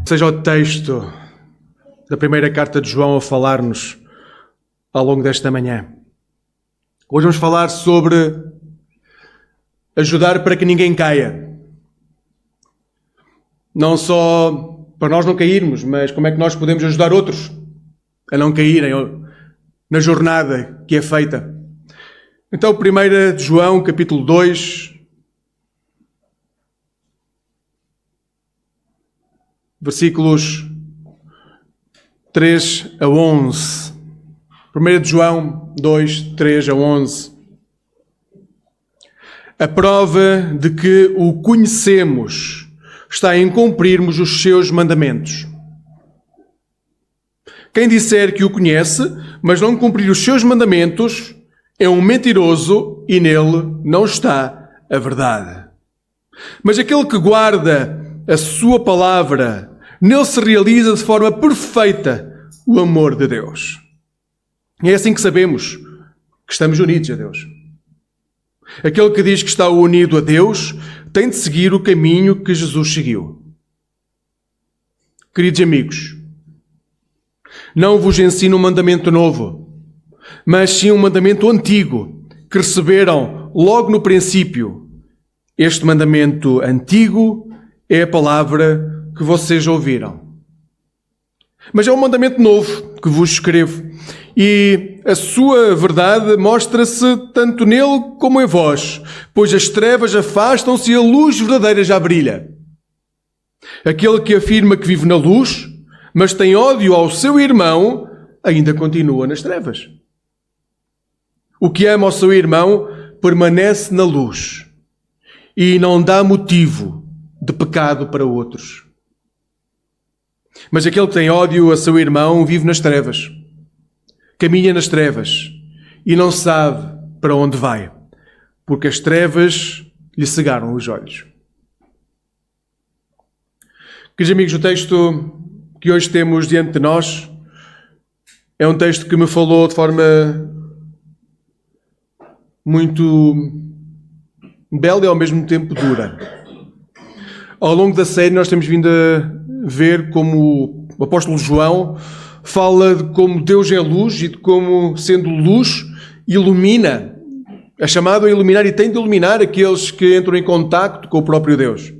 Seja o texto da primeira carta de João a falar-nos ao longo desta manhã. Hoje vamos falar sobre ajudar para que ninguém caia. Não só para nós não cairmos, mas como é que nós podemos ajudar outros a não caírem na jornada que é feita. Então, 1 de João, capítulo 2, versículos 3 a 11. 1 de João 2, 3 a 11. A prova de que o conhecemos está em cumprirmos os seus mandamentos. Quem disser que o conhece, mas não cumprir os seus mandamentos, é um mentiroso e nele não está a verdade. Mas aquele que guarda a sua palavra, nele se realiza de forma perfeita o amor de Deus. É assim que sabemos que estamos unidos a Deus. Aquele que diz que está unido a Deus tem de seguir o caminho que Jesus seguiu. Queridos amigos, não vos ensino um mandamento novo, mas sim um mandamento antigo que receberam logo no princípio. Este mandamento antigo é a palavra que vocês ouviram. Mas é um mandamento novo que vos escrevo, e a sua verdade mostra-se tanto nele como em vós, pois as trevas afastam-se e a luz verdadeira já brilha. Aquele que afirma que vive na luz, mas tem ódio ao seu irmão, ainda continua nas trevas. O que ama ao seu irmão permanece na luz e não dá motivo de pecado para outros. Mas aquele que tem ódio a seu irmão vive nas trevas, caminha nas trevas e não sabe para onde vai, porque as trevas lhe cegaram os olhos. Queridos amigos, o texto que hoje temos diante de nós é um texto que me falou de forma muito bela e ao mesmo tempo dura. Ao longo da série nós temos vindo a ver como o apóstolo João fala de como Deus é luz e de como, sendo luz, ilumina. É chamado a iluminar e tem de iluminar aqueles que entram em contacto com o próprio Deus.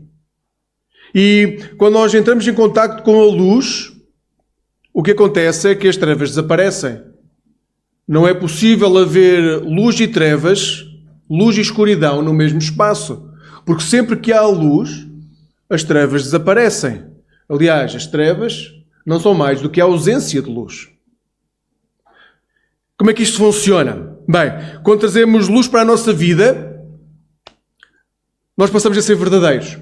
E quando nós entramos em contacto com a luz, o que acontece é que as trevas desaparecem. Não é possível haver luz e trevas, luz e escuridão no mesmo espaço. Porque sempre que há luz, as trevas desaparecem. Aliás, as trevas não são mais do que a ausência de luz. Como é que isto funciona? Bem, quando trazemos luz para a nossa vida, nós passamos a ser verdadeiros.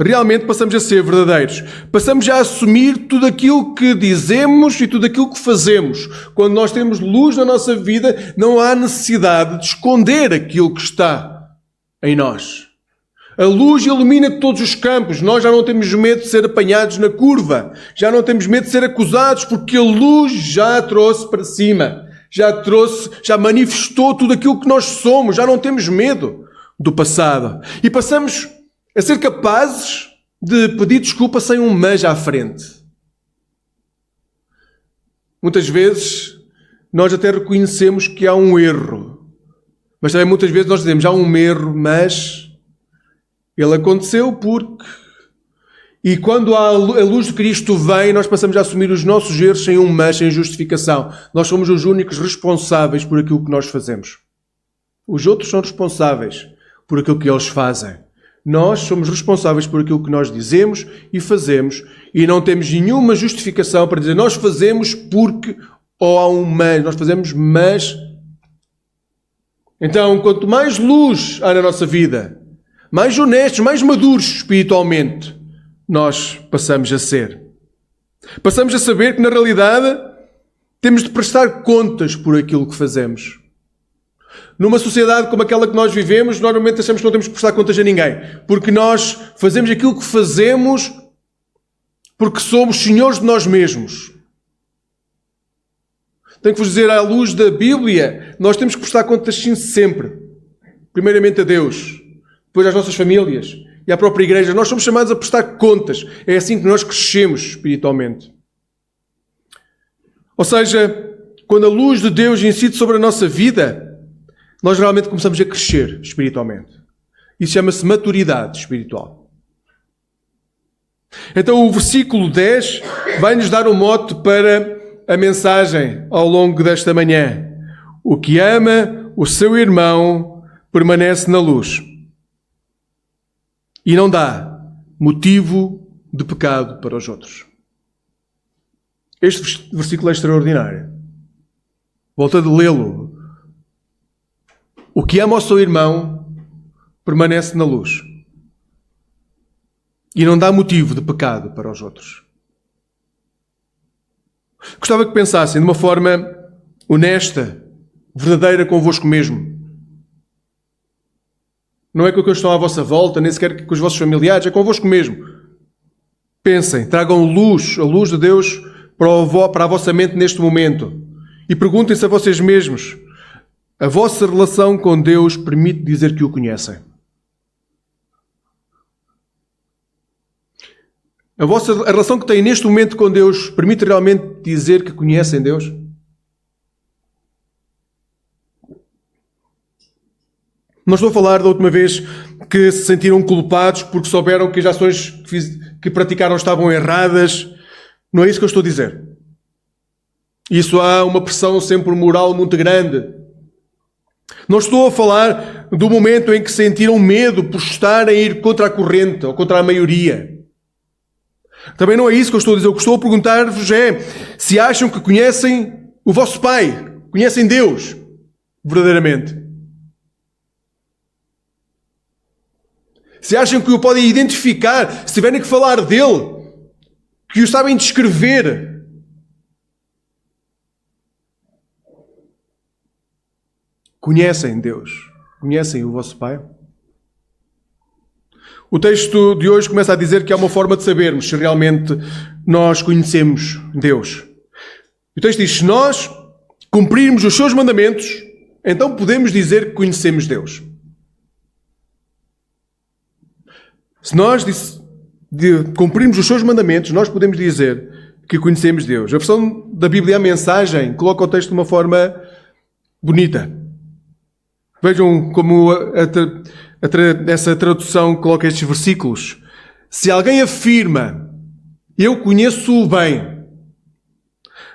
Realmente passamos a ser verdadeiros. Passamos a assumir tudo aquilo que dizemos e tudo aquilo que fazemos. Quando nós temos luz na nossa vida, não há necessidade de esconder aquilo que está em nós. A luz ilumina todos os campos. Nós já não temos medo de ser apanhados na curva. Já não temos medo de ser acusados, porque a luz já trouxe para cima. Já manifestou tudo aquilo que nós somos. Já não temos medo do passado. E passamos a ser capazes de pedir desculpa sem um mas à frente. Muitas vezes nós até reconhecemos que há um erro. Mas também muitas vezes nós dizemos, há um erro, mas ele aconteceu porque... E quando a luz de Cristo vem, nós passamos a assumir os nossos erros sem um mas, sem justificação. Nós somos os únicos responsáveis por aquilo que nós fazemos. Os outros são responsáveis por aquilo que eles fazem. Nós somos responsáveis por aquilo que nós dizemos e fazemos e não temos nenhuma justificação para dizer nós fazemos porque ou há um mas. Nós fazemos mas. Então, quanto mais luz há na nossa vida, mais honestos, mais maduros espiritualmente, nós passamos a ser. Passamos a saber que, na realidade, temos de prestar contas por aquilo que fazemos. Numa sociedade como aquela que nós vivemos, normalmente achamos que não temos que prestar contas a ninguém. Porque nós fazemos aquilo que fazemos porque somos senhores de nós mesmos. Tenho que vos dizer, à luz da Bíblia, nós temos que prestar contas sim sempre. Primeiramente a Deus, depois às nossas famílias e à própria igreja. Nós somos chamados a prestar contas. É assim que nós crescemos espiritualmente. Ou seja, quando a luz de Deus incide sobre a nossa vida, nós realmente começamos a crescer espiritualmente. Isso chama-se maturidade espiritual. Então o versículo 10 vai-nos dar um mote para a mensagem ao longo desta manhã. O que ama o seu irmão permanece na luz e não dá motivo de pecado para os outros. Este versículo é extraordinário. Volto a lê-lo. O que ama o seu irmão permanece na luz e não dá motivo de pecado para os outros. Gostava que pensassem de uma forma honesta, verdadeira convosco mesmo. Não é com o que estão à vossa volta, nem sequer com os vossos familiares, é convosco mesmo. Pensem, tragam luz, a luz de Deus para a vossa mente neste momento. E perguntem-se a vocês mesmos, a vossa relação com Deus permite dizer que o conhecem? A relação que têm neste momento com Deus permite realmente dizer que conhecem Deus? Não estou a falar da última vez que se sentiram culpados porque souberam que as ações que praticaram estavam erradas. Não é isso que eu estou a dizer. Isso há uma pressão sempre moral muito grande. Não estou a falar do momento em que sentiram medo por estarem a ir contra a corrente ou contra a maioria. Também não é isso que eu estou a dizer. O que estou a perguntar-vos é se acham que conhecem o vosso Pai, conhecem Deus, verdadeiramente. Se acham que o podem identificar, se tiverem que falar dele, que o sabem descrever. Conhecem Deus? Conhecem o vosso Pai? O texto de hoje começa a dizer que há uma forma de sabermos se realmente nós conhecemos Deus. O texto diz, se nós cumprirmos os seus mandamentos, então podemos dizer que conhecemos Deus. Se nós cumprirmos os seus mandamentos, nós podemos dizer que conhecemos Deus. A versão da Bíblia, a mensagem, coloca o texto de uma forma bonita. Vejam como essa tradução coloca estes versículos. Se alguém afirma, eu conheço-o bem,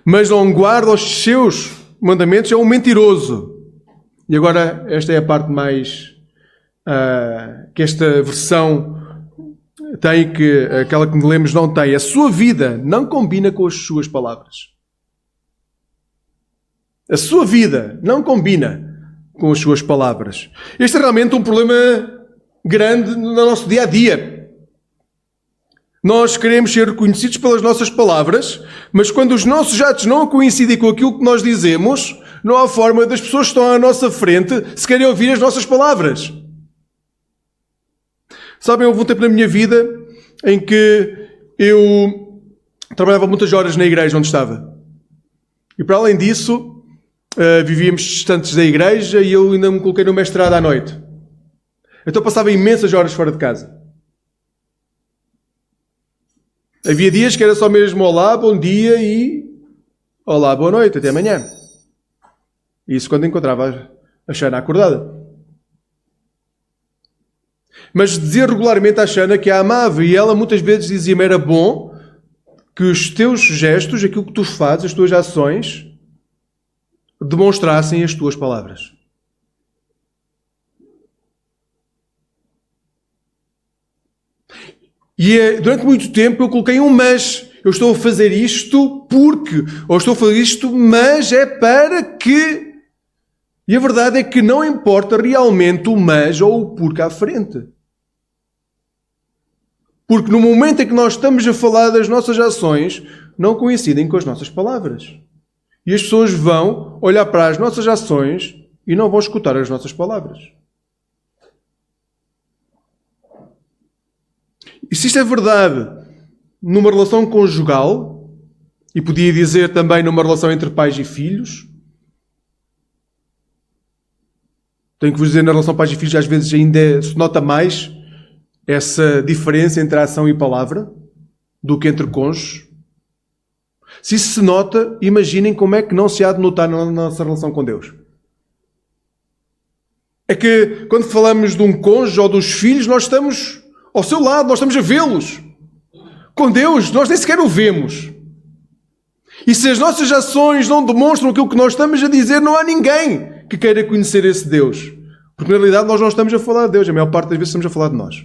mas não guarda os seus mandamentos, é um mentiroso. E agora, esta é a parte mais que esta versão tem, que aquela que lemos não tem. A sua vida não combina com as suas palavras. A sua vida não combina com as suas palavras. Este é realmente um problema grande no nosso dia a dia. Nós queremos ser reconhecidos pelas nossas palavras, mas quando os nossos atos não coincidem com aquilo que nós dizemos, não há forma das pessoas que estão à nossa frente se querem ouvir as nossas palavras. Sabem, houve um tempo na minha vida em que eu trabalhava muitas horas na igreja onde estava. E para além disso, vivíamos distantes da igreja e eu ainda me coloquei no mestrado à noite. Então passava imensas horas fora de casa. Havia dias que era só mesmo olá, bom dia e olá, boa noite, até amanhã. Isso quando encontrava a Xana acordada. Mas dizia regularmente à Xana que a amava e ela muitas vezes dizia-me era bom que os teus gestos, aquilo que tu fazes, as tuas ações, demonstrassem as tuas palavras. E durante muito tempo eu coloquei um mas. Eu estou a fazer isto porque, ou estou a fazer isto, mas é para que. E a verdade é que não importa realmente o mas ou o porque à frente. Porque no momento em que nós estamos a falar das nossas ações, não coincidem com as nossas palavras. E as pessoas vão olhar para as nossas ações e não vão escutar as nossas palavras. E se isto é verdade numa relação conjugal, e podia dizer também numa relação entre pais e filhos, tenho que vos dizer, na relação pais e filhos às vezes ainda se nota mais, essa diferença entre ação e palavra do que entre cônjuges? Se isso se nota, imaginem como é que não se há de notar na nossa relação com Deus. É que quando falamos de um cônjuge ou dos filhos, nós estamos ao seu lado, nós estamos a vê-los. Com Deus, nós nem sequer o vemos. E se as nossas ações não demonstram aquilo que nós estamos a dizer, não há ninguém que queira conhecer esse Deus. Porque na realidade nós não estamos a falar de Deus, a maior parte das vezes estamos a falar de nós.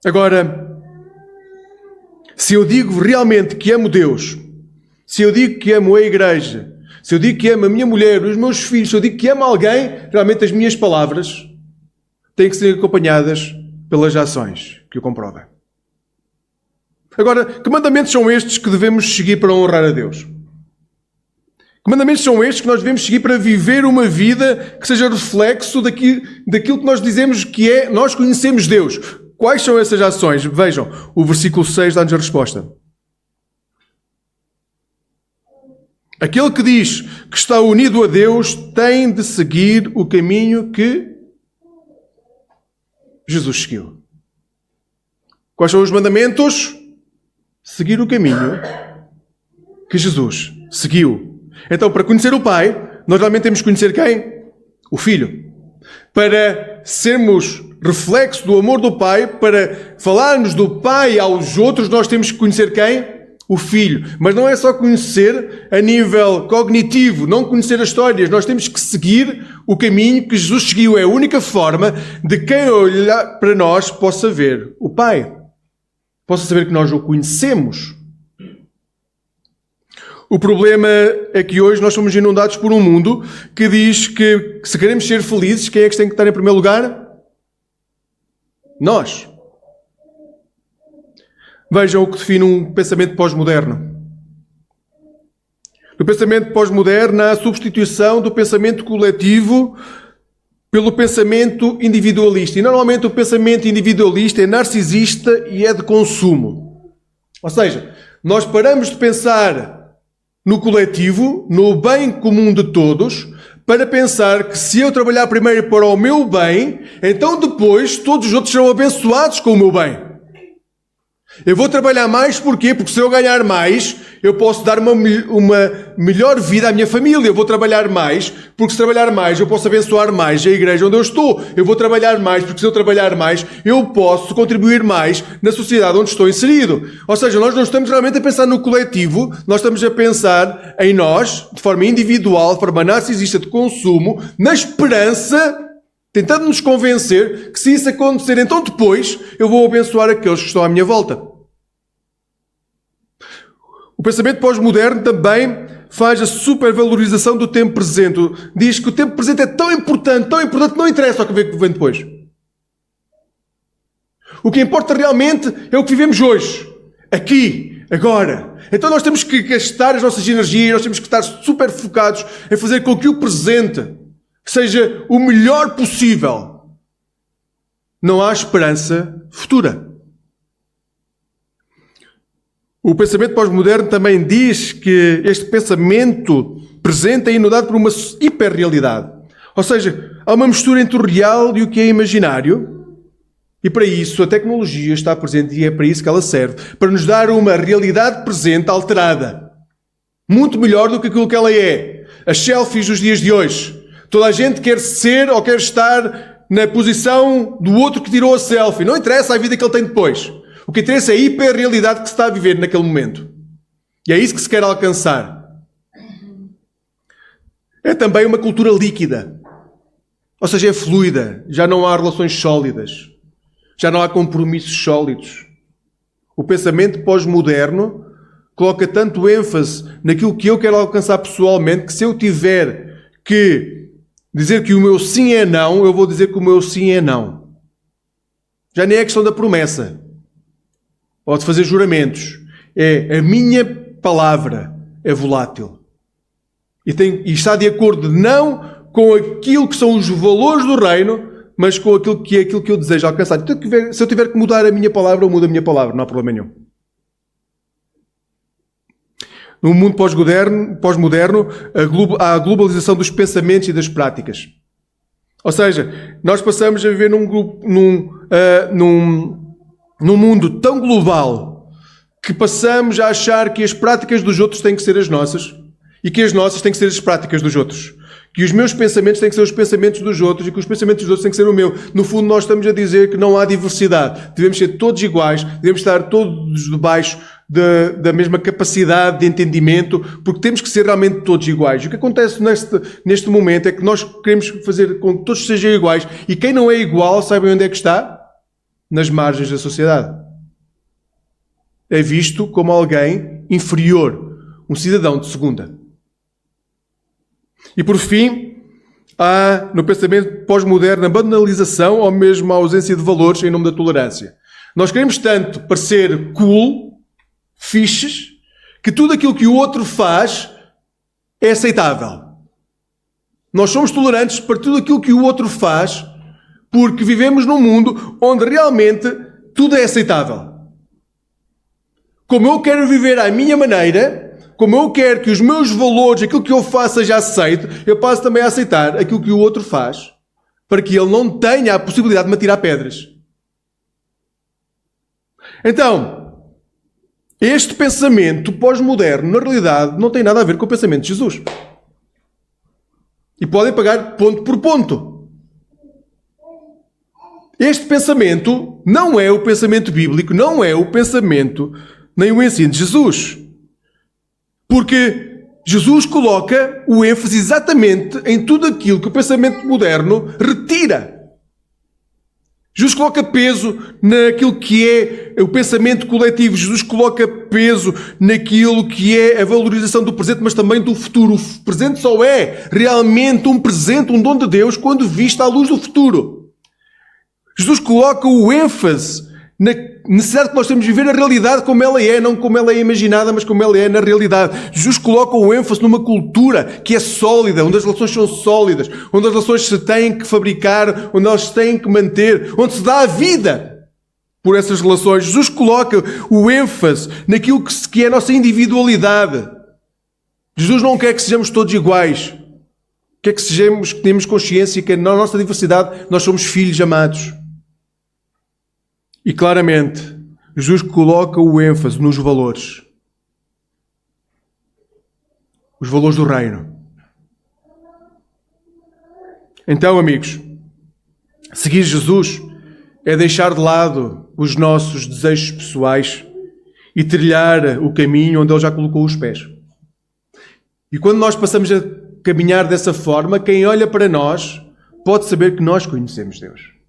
Agora, se eu digo realmente que amo Deus, se eu digo que amo a igreja, se eu digo que amo a minha mulher, os meus filhos, se eu digo que amo alguém, realmente as minhas palavras têm que ser acompanhadas pelas ações que o comprovem. Agora, que mandamentos são estes que devemos seguir para honrar a Deus? Que mandamentos são estes que nós devemos seguir para viver uma vida que seja reflexo daquilo que nós dizemos que é, nós conhecemos Deus? Quais são essas ações? Vejam, o versículo 6 dá-nos a resposta. Aquele que diz que está unido a Deus tem de seguir o caminho que Jesus seguiu. Quais são os mandamentos? Seguir o caminho que Jesus seguiu. Então, para conhecer o Pai, nós realmente temos que conhecer quem? O Filho. Para sermos reflexo do amor do Pai, para falarmos do Pai aos outros, nós temos que conhecer quem? O Filho. Mas não é só conhecer a nível cognitivo, não conhecer as histórias. Nós temos que seguir o caminho que Jesus seguiu. É a única forma de quem olhar para nós possa ver o Pai. Possa saber que nós o conhecemos. O problema é que hoje nós somos inundados por um mundo que diz que se queremos ser felizes, quem é que tem que estar em primeiro lugar? Nós. Vejam o que define um pensamento pós-moderno. No pensamento pós-moderno há a substituição do pensamento coletivo pelo pensamento individualista. E normalmente o pensamento individualista é narcisista e é de consumo. Ou seja, nós paramos de pensar no coletivo, no bem comum de todos, para pensar que se eu trabalhar primeiro para o meu bem, então depois todos os outros serão abençoados com o meu bem. Eu vou trabalhar mais, porquê? Porque se eu ganhar mais, eu posso dar uma melhor vida à minha família. Eu vou trabalhar mais, porque se trabalhar mais, eu posso abençoar mais a igreja onde eu estou. Eu vou trabalhar mais, porque se eu trabalhar mais, eu posso contribuir mais na sociedade onde estou inserido. Ou seja, nós não estamos realmente a pensar no coletivo, nós estamos a pensar em nós, de forma individual, de forma narcisista de consumo, na esperança, tentando nos convencer que se isso acontecer, então depois eu vou abençoar aqueles que estão à minha volta. O pensamento pós-moderno também faz a supervalorização do tempo presente. Diz que o tempo presente é tão importante, que não interessa o que vem depois. O que importa realmente é o que vivemos hoje, aqui, agora. Então nós temos que gastar as nossas energias, nós temos que estar super focados em fazer com que o presente seja o melhor possível. Não há esperança futura. O pensamento pós-moderno também diz que este pensamento presente é inundado por uma hiperrealidade. Ou seja, há uma mistura entre o real e o que é imaginário. E para isso a tecnologia está presente e é para isso que ela serve. Para nos dar uma realidade presente alterada. Muito melhor do que aquilo que ela é. As selfies dos dias de hoje. Toda a gente quer ser ou quer estar na posição do outro que tirou a selfie. Não interessa a vida que ele tem depois. O que interessa é a hiperrealidade que se está a viver naquele momento. E é isso que se quer alcançar. É também uma cultura líquida. Ou seja, é fluida. Já não há relações sólidas. Já não há compromissos sólidos. O pensamento pós-moderno coloca tanto ênfase naquilo que eu quero alcançar pessoalmente, que se eu tiver que dizer que o meu sim é não, eu vou dizer que o meu sim é não. Já nem é questão da promessa. Ou de fazer juramentos. É a minha palavra é volátil. E está de acordo não com aquilo que são os valores do reino, mas com aquilo que eu desejo alcançar. Se eu tiver que mudar a minha palavra, eu mudo a minha palavra. Não há problema nenhum. No mundo pós-moderno, há a globalização dos pensamentos e das práticas. Ou seja, nós passamos a viver num mundo tão global que passamos a achar que as práticas dos outros têm que ser as nossas e que as nossas têm que ser as práticas dos outros. Que os meus pensamentos têm que ser os pensamentos dos outros e que os pensamentos dos outros têm que ser o meu. No fundo, nós estamos a dizer que não há diversidade. Devemos ser todos iguais, devemos estar todos debaixo da mesma capacidade de entendimento, porque temos que ser realmente todos iguais. E o que acontece neste momento é que nós queremos fazer com que todos sejam iguais e quem não é igual, sabem onde é que está? Nas margens da sociedade. É visto como alguém inferior, um cidadão de segunda. E por fim, há no pensamento pós-moderno a banalização ou mesmo a ausência de valores em nome da tolerância. Nós queremos tanto parecer cool, fixes, que tudo aquilo que o outro faz é aceitável. Nós somos tolerantes para tudo aquilo que o outro faz porque vivemos num mundo onde realmente tudo é aceitável. Como eu quero viver à minha maneira, como eu quero que os meus valores, aquilo que eu faço seja aceito, eu passo também a aceitar aquilo que o outro faz para que ele não tenha a possibilidade de me atirar pedras. Então, este pensamento pós-moderno, na realidade, não tem nada a ver com o pensamento de Jesus. E podem pagar ponto por ponto. Este pensamento não é o pensamento bíblico, não é o pensamento nem o ensino de Jesus. Porque Jesus coloca o ênfase exatamente em tudo aquilo que o pensamento moderno retira. Jesus coloca peso naquilo que é o pensamento coletivo. Jesus coloca peso naquilo que é a valorização do presente, mas também do futuro. O presente só é realmente um presente, um dom de Deus, quando visto à luz do futuro. Jesus coloca o ênfase na necessidade que nós temos de viver a realidade como ela é, não como ela é imaginada, mas como ela é na realidade. Jesus coloca o ênfase numa cultura que é sólida, onde as relações são sólidas, onde as relações se têm que fabricar, onde elas se têm que manter, onde se dá a vida por essas relações. Jesus coloca o ênfase naquilo que é a nossa individualidade. Jesus não quer que sejamos todos iguais. Quer que sejamos, que tenhamos consciência que na nossa diversidade nós somos filhos amados. E claramente, Jesus coloca o ênfase nos valores. Os valores do reino. Então, amigos, seguir Jesus é deixar de lado os nossos desejos pessoais e trilhar o caminho onde Ele já colocou os pés. E quando nós passamos a caminhar dessa forma, quem olha para nós pode saber que nós conhecemos Deus.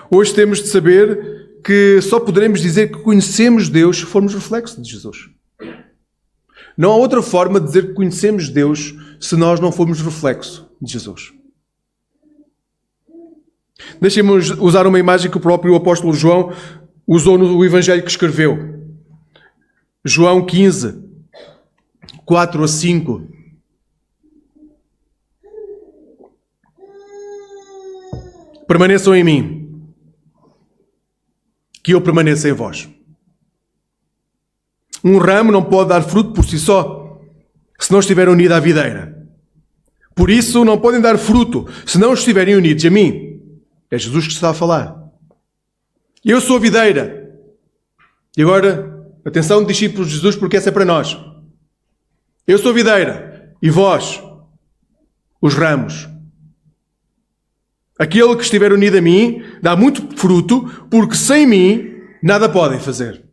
Hoje temos de saber que só poderemos dizer que conhecemos Deus se formos reflexo de Jesus. Não há outra forma de dizer que conhecemos Deus se nós não formos reflexo de Jesus. Deixem-me usar uma imagem que o próprio apóstolo João usou no Evangelho que escreveu. João 15, 4 a 5. Permaneçam em mim, que eu permaneça em vós. Um ramo não pode dar fruto por si só, se não estiver unido à videira. Por isso não podem dar fruto, se não estiverem unidos a mim. É Jesus que está a falar. Eu sou a videira. E agora, atenção, discípulos de Jesus, porque essa é para nós. Eu sou a videira, e vós, os ramos. Aquele que estiver unido a mim dá muito fruto, porque sem mim nada podem fazer.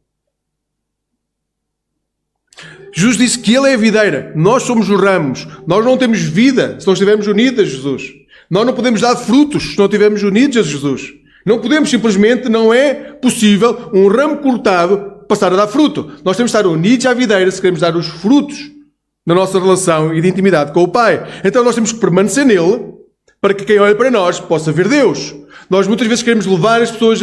Jesus disse que Ele é a videira, nós somos os ramos. Nós não temos vida se não estivermos unidos a Jesus. Nós não podemos dar frutos se não estivermos unidos a Jesus. Não podemos simplesmente, não é possível um ramo cortado passar a dar fruto. Nós temos de estar unidos à videira se queremos dar os frutos na nossa relação e de intimidade com o Pai. Então nós temos que permanecer nele, para que quem olha para nós possa ver Deus. Nós muitas vezes queremos levar as pessoas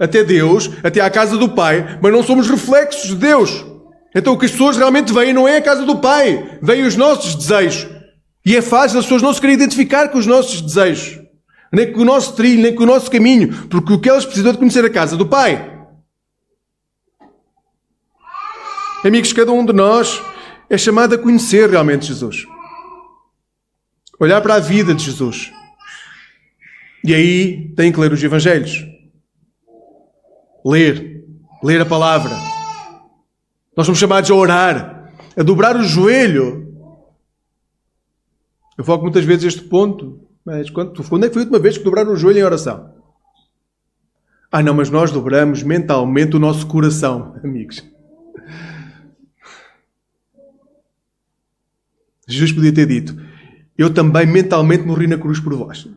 até Deus, até à casa do Pai, mas não somos reflexos de Deus. Então o que as pessoas realmente veem não é a casa do Pai, veem os nossos desejos. E é fácil as pessoas não se querem identificar com os nossos desejos, nem com o nosso trilho, nem com o nosso caminho, porque o que elas precisam é de conhecer a casa do Pai. Amigos, cada um de nós é chamado a conhecer realmente Jesus. olhar para a vida de Jesus. E aí têm que ler os Evangelhos. Ler a palavra. Nós somos chamados a orar, a dobrar o joelho. Eu foco muitas vezes este ponto. Mas quando é que foi a última vez que dobraram o joelho em oração? Não, mas nós dobramos mentalmente o nosso coração, amigos. Jesus podia ter dito: eu também mentalmente morri na cruz por vós.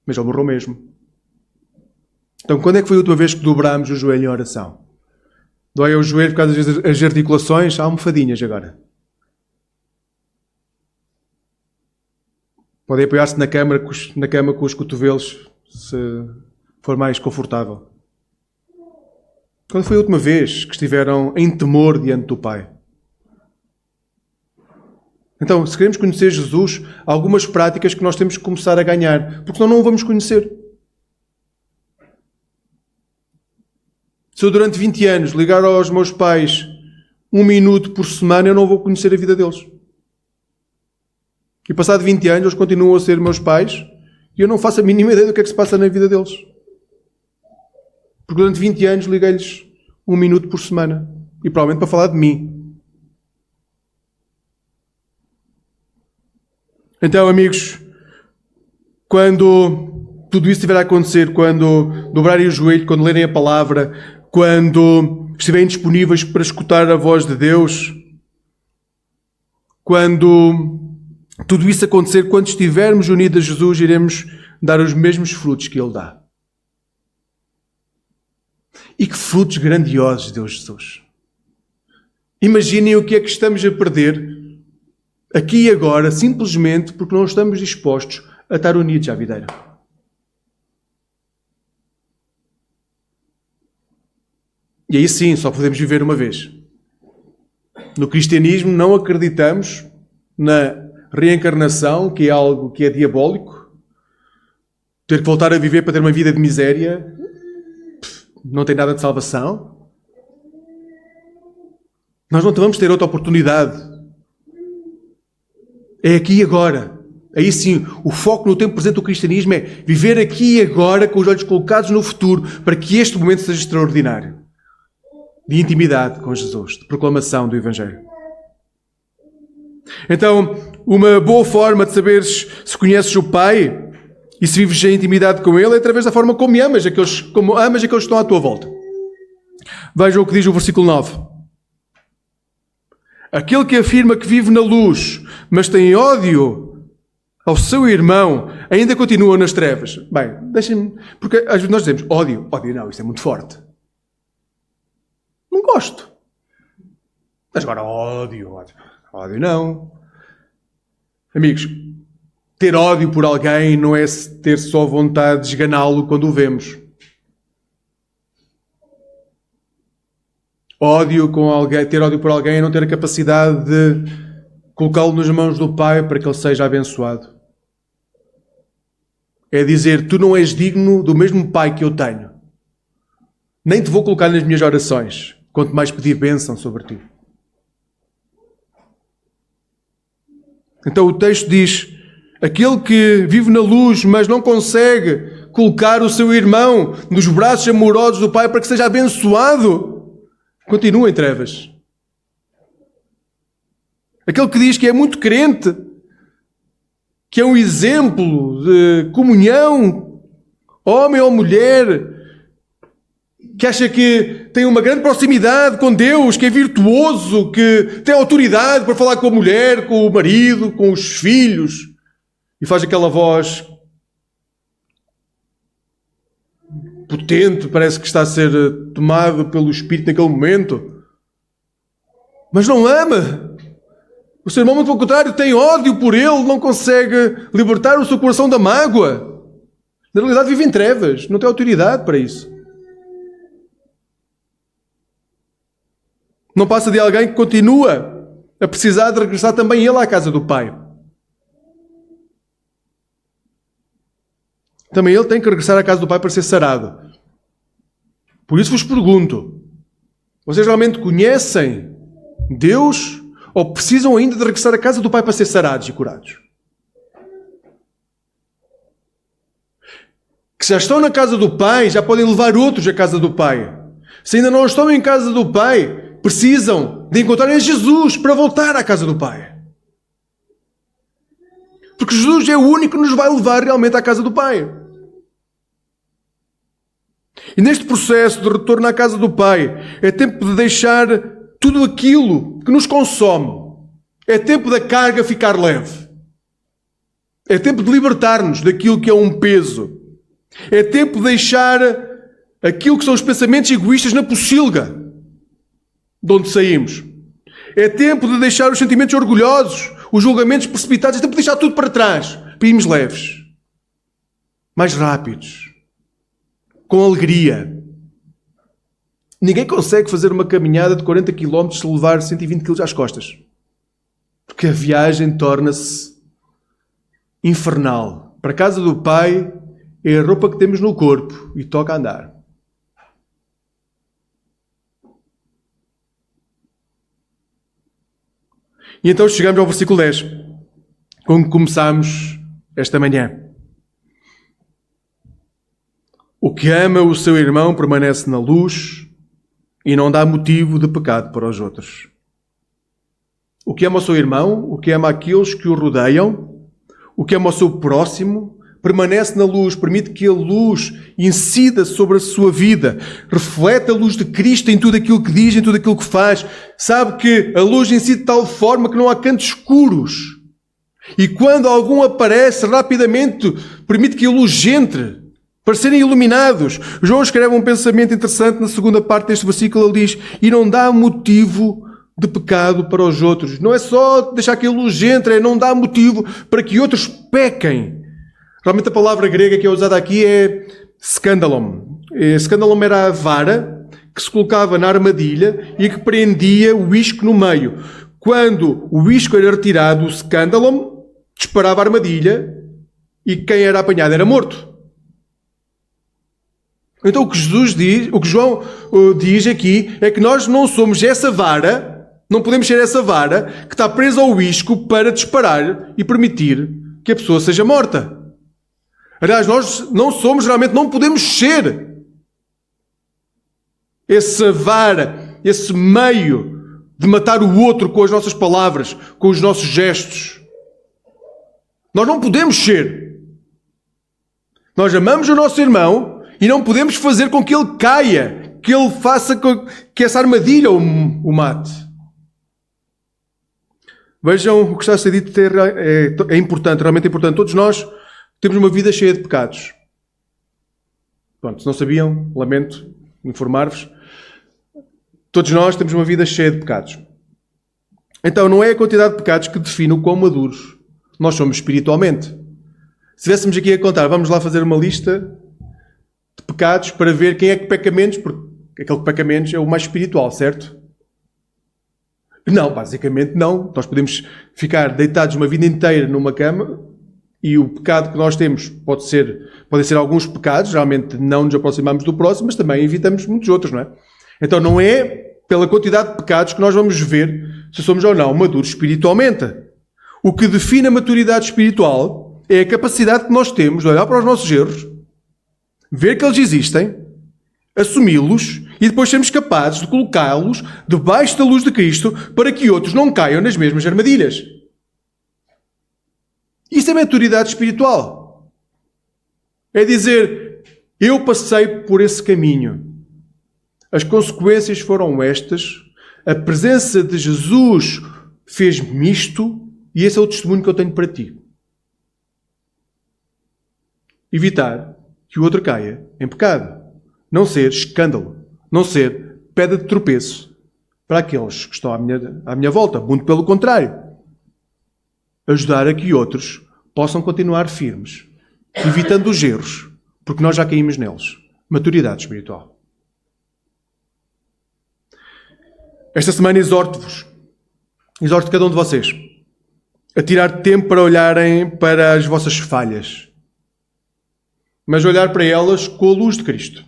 Mas ele morreu mesmo. Então, quando é que foi a última vez que dobrámos o joelho em oração? Dói o joelho por causa das articulações? Há almofadinhas agora. Podem apoiar-se na cama com os cotovelos, se for mais confortável. Quando foi a última vez que estiveram em temor diante do Pai? Então, se queremos conhecer Jesus, há algumas práticas que nós temos que começar a ganhar, porque senão não o vamos conhecer. Se eu durante 20 anos ligar aos meus pais 1 minuto por semana, eu não vou conhecer a vida deles. E passado 20 anos, eles continuam a ser meus pais e eu não faço a mínima ideia do que é que se passa na vida deles. Porque durante 20 anos liguei-lhes 1 minuto por semana. E provavelmente para falar de mim. Então, amigos, quando tudo isso estiver a acontecer, quando dobrarem o joelho, quando lerem a palavra, quando estiverem disponíveis para escutar a voz de Deus, quando tudo isso acontecer, quando estivermos unidos a Jesus, iremos dar os mesmos frutos que Ele dá. E que frutos grandiosos deu Jesus. Imaginem o que é que estamos a perder aqui e agora, simplesmente porque não estamos dispostos a estar unidos à videira. E aí sim, só podemos viver uma vez. No cristianismo não acreditamos na reencarnação, que é algo que é diabólico. Ter que voltar a viver para ter uma vida de miséria não tem nada de salvação. Nós não vamos ter outra oportunidade. É aqui e agora. Aí sim, o foco no tempo presente do cristianismo é viver aqui e agora com os olhos colocados no futuro para que este momento seja extraordinário. De intimidade com Jesus, de proclamação do Evangelho. Então, uma boa forma de saberes se conheces o Pai e se vives em intimidade com Ele é através da forma como amas aqueles que estão à tua volta. Vejam o que diz o versículo 9. Aquele que afirma que vive na luz, mas tem ódio ao seu irmão, ainda continua nas trevas. Bem, deixem-me... Porque às vezes nós dizemos ódio. Ódio não, isto é muito forte. Não gosto. Mas agora ódio Ódio não. Amigos, ter ódio por alguém não é ter só vontade de esganá-lo quando o vemos. Ter ódio por alguém é não ter a capacidade de colocá-lo nas mãos do Pai para que ele seja abençoado. É dizer, tu não és digno do mesmo Pai que eu tenho. Nem te vou colocar nas minhas orações, quanto mais pedir bênção sobre ti. Então o texto diz, aquele que vive na luz, mas não consegue colocar o seu irmão nos braços amorosos do Pai para que seja abençoado, continua em trevas. Aquele que diz que é muito crente, que é um exemplo de comunhão, homem ou mulher, que acha que tem uma grande proximidade com Deus, que é virtuoso, que tem autoridade para falar com a mulher, com o marido, com os filhos, e faz aquela voz potente, parece que está a ser tomado pelo Espírito naquele momento, mas não ama. O seu irmão, muito pelo contrário, tem ódio por ele, não consegue libertar o seu coração da mágoa. Na realidade vive em trevas, não tem autoridade para isso. Não passa de alguém que continua a precisar de regressar também ele à casa do Pai. Também ele tem que regressar à casa do Pai para ser sarado. Por isso vos pergunto, vocês realmente conhecem Deus ou precisam ainda de regressar à casa do Pai para ser sarados e curados? Que já estão na casa do Pai, já podem levar outros à casa do Pai. Se ainda não estão em casa do Pai, precisam de encontrarem Jesus para voltar à casa do Pai. Porque Jesus é o único que nos vai levar realmente à casa do Pai. E neste processo de retorno à casa do Pai, é tempo de deixar tudo aquilo que nos consome. É tempo da carga ficar leve. É tempo de libertar-nos daquilo que é um peso. É tempo de deixar aquilo que são os pensamentos egoístas na pocilga de onde saímos. É tempo de deixar os sentimentos orgulhosos, os julgamentos precipitados. É tempo de deixar tudo para trás, para irmos leves, mais rápidos, com alegria. Ninguém consegue fazer uma caminhada de 40 km se levar 120 kg às costas. Porque a viagem torna-se infernal. Para a casa do Pai é a roupa que temos no corpo e toca andar. E então chegamos ao versículo 10, com que começámos esta manhã. O que ama o seu irmão permanece na luz e não dá motivo de pecado para os outros. O que ama o seu irmão, o que ama aqueles que o rodeiam, o que ama o seu próximo, permanece na luz, permite que a luz incida sobre a sua vida, reflete a luz de Cristo em tudo aquilo que diz, em tudo aquilo que faz. Sabe que a luz incide de tal forma que não há cantos escuros. E quando algum aparece, rapidamente permite que a luz entre, para serem iluminados. João escreve um pensamento interessante na segunda parte deste versículo. Ele diz, e não dá motivo de pecado para os outros. Não é só deixar que a luz entre, é não dá motivo para que outros pequem. Realmente a palavra grega que é usada aqui é scandalon. Scandalon era a vara que se colocava na armadilha e que prendia o isco no meio. Quando o isco era retirado, o scandalon disparava a armadilha e quem era apanhado era morto. Então o que Jesus diz, o que João diz aqui é que nós não somos essa vara, não podemos ser essa vara que está presa ao isco para disparar e permitir que a pessoa seja morta. Aliás, nós não somos, realmente não podemos ser essa vara, esse meio de matar o outro com as nossas palavras, com os nossos gestos. Nós não podemos ser. Nós amamos o nosso irmão e não podemos fazer com que ele caia, que ele faça que essa armadilha o mate. Vejam o que está a ser dito, é importante, realmente importante. Todos nós temos uma vida cheia de pecados. Pronto, se não sabiam, lamento informar-vos. Todos nós temos uma vida cheia de pecados. Então, não é a quantidade de pecados que define o quão maduros nós somos espiritualmente. Se estivéssemos aqui a contar, vamos lá fazer uma lista de pecados para ver quem é que peca menos, porque aquele que peca menos é o mais espiritual, certo? Não, basicamente não. Nós podemos ficar deitados uma vida inteira numa cama e o pecado que nós temos podem ser alguns pecados, realmente não nos aproximamos do próximo, mas também evitamos muitos outros, não é? Então não é pela quantidade de pecados que nós vamos ver se somos ou não maduros espiritualmente. O que define a maturidade espiritual é a capacidade que nós temos de olhar para os nossos erros, ver que eles existem, assumi-los e depois sermos capazes de colocá-los debaixo da luz de Cristo para que outros não caiam nas mesmas armadilhas. Isso é maturidade espiritual. É dizer, eu passei por esse caminho. As consequências foram estas. A presença de Jesus fez-me isto e esse é o testemunho que eu tenho para ti. Evitar que o outro caia em pecado. Não ser escândalo. Não ser pedra de tropeço para aqueles que estão à minha volta. Muito pelo contrário. Ajudar a que outros possam continuar firmes, evitando os erros, porque nós já caímos neles. Maturidade espiritual. Esta semana exorto cada um de vocês a tirar tempo para olharem para as vossas falhas, mas olhar para elas com a luz de Cristo.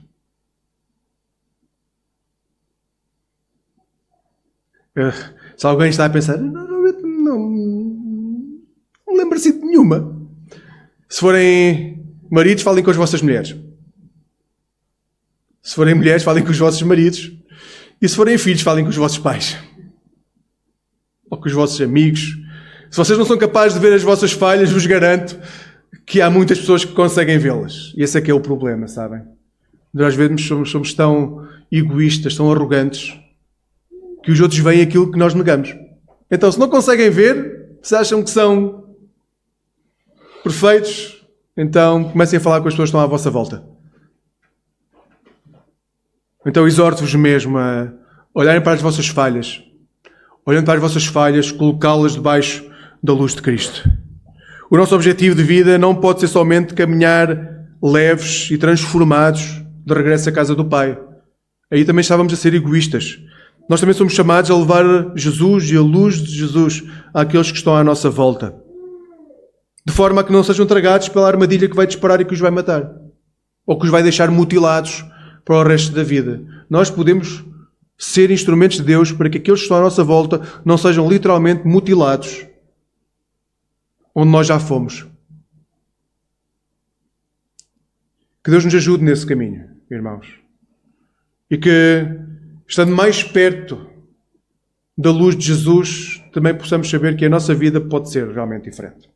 Se alguém está a pensar, não lembro assim de nenhuma. Se forem maridos, falem com as vossas mulheres. Se forem mulheres, falem com os vossos maridos. E se forem filhos, falem com os vossos pais. Ou com os vossos amigos. Se vocês não são capazes de ver as vossas falhas, vos garanto que há muitas pessoas que conseguem vê-las. E esse é que é o problema, sabem? Nós às vezes somos tão egoístas, tão arrogantes, que os outros veem aquilo que nós negamos. Então, se não conseguem ver, se acham que são perfeitos, então comecem a falar com as pessoas que estão à vossa volta. Então, exorto-vos mesmo a olharem para as vossas falhas, olhando para as vossas falhas, colocá-las debaixo da luz de Cristo. O nosso objetivo de vida não pode ser somente caminhar leves e transformados de regresso à casa do Pai. Aí também estávamos a ser egoístas. Nós também somos chamados a levar Jesus e a luz de Jesus àqueles que estão à nossa volta. De forma a que não sejam tragados pela armadilha que vai disparar e que os vai matar. Ou que os vai deixar mutilados para o resto da vida. Nós podemos ser instrumentos de Deus para que aqueles que estão à nossa volta não sejam literalmente mutilados onde nós já fomos. Que Deus nos ajude nesse caminho, irmãos. E que, estando mais perto da luz de Jesus, também possamos saber que a nossa vida pode ser realmente diferente.